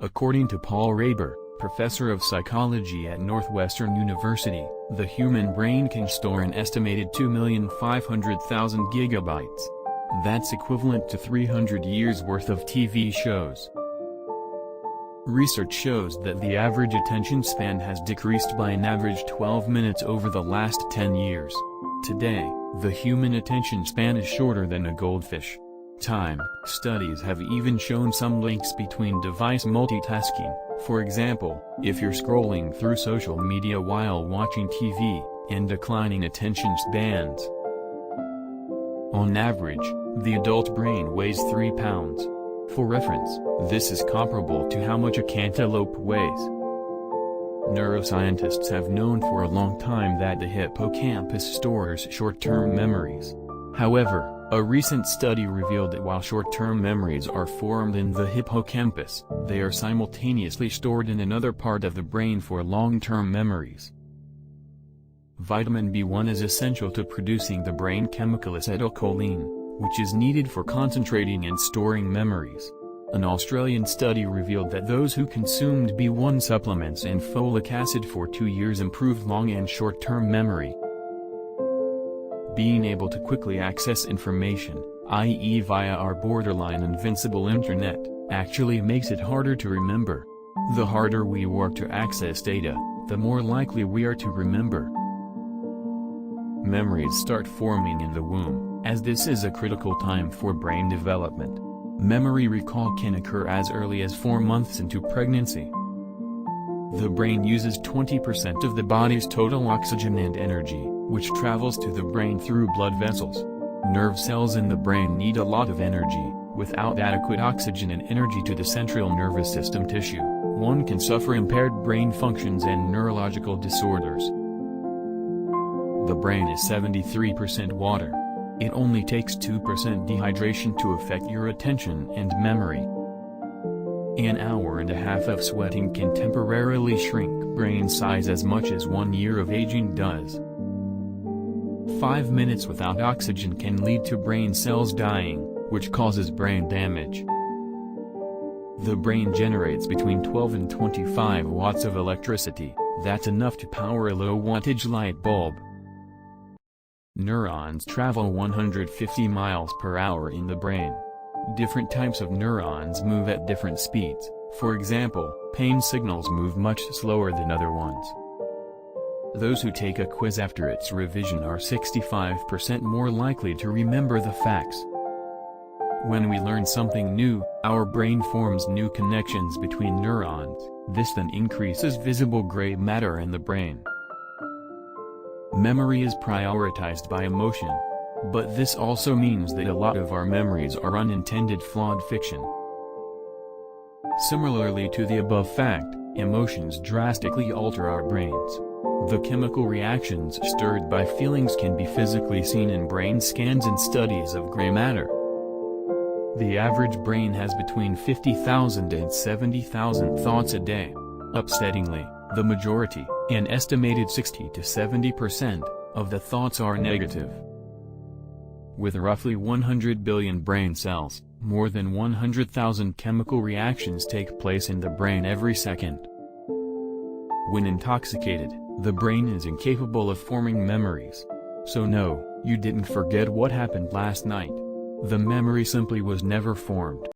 According to Paul Raber, professor of psychology at Northwestern University, the human brain can store an estimated 2,500,000 gigabytes. That's equivalent to 300 years worth of TV shows. Research shows that the average attention span has decreased by an average 12 minutes over the last 10 years. Today, the human attention span is shorter than a goldfish. Studies have even shown some links between device multitasking. For example, if you're scrolling through social media while watching TV, and declining attention spans. On average, the adult brain weighs 3 pounds. For reference, this is comparable to how much a cantaloupe weighs. Neuroscientists have known for a long time that the hippocampus stores short-term memories. However, a recent study revealed that while short-term memories are formed in the hippocampus, they are simultaneously stored in another part of the brain for long-term memories. Vitamin B1 is essential to producing the brain chemical acetylcholine, which is needed for concentrating and storing memories. An Australian study revealed that those who consumed B1 supplements and folic acid for 2 years improved long and short-term memory. Being able to quickly access information, i.e. via our borderline invincible internet, actually makes it harder to remember. The harder we work to access data, the more likely we are to remember. Memories start forming in the womb, as this is a critical time for brain development. Memory recall can occur as early as 4 months into pregnancy. The brain uses 20% of the body's total oxygen and energy, which travels to the brain through blood vessels. Nerve cells in the brain need a lot of energy. Without adequate oxygen and energy to the central nervous system tissue, one can suffer impaired brain functions and neurological disorders. The brain is 73% water. It only takes 2% dehydration to affect your attention and memory. An hour and a half of sweating can temporarily shrink brain size as much as 1 year of aging does. 5 minutes without oxygen can lead to brain cells dying, which causes brain damage. The brain generates between 12 and 25 watts of electricity. That's enough to power a low-wattage light bulb. Neurons travel 150 miles per hour in the brain. Different types of neurons move at different speeds. For example, pain signals move much slower than other ones. Those who take a quiz after its revision are 65% more likely to remember the facts. When we learn something new, our brain forms new connections between neurons. This then increases visible gray matter in the brain. Memory is prioritized by emotion. But this also means that a lot of our memories are unintended flawed fiction. Similarly to the above fact, emotions drastically alter our brains. The chemical reactions stirred by feelings can be physically seen in brain scans and studies of gray matter. The average brain has between 50,000 and 70,000 thoughts a day. Upsettingly, the majority, an estimated 60 to 70%, of the thoughts are negative. With roughly 100 billion brain cells, more than 100,000 chemical reactions take place in the brain every second. When intoxicated, the brain is incapable of forming memories. So no, you didn't forget what happened last night. The memory simply was never formed.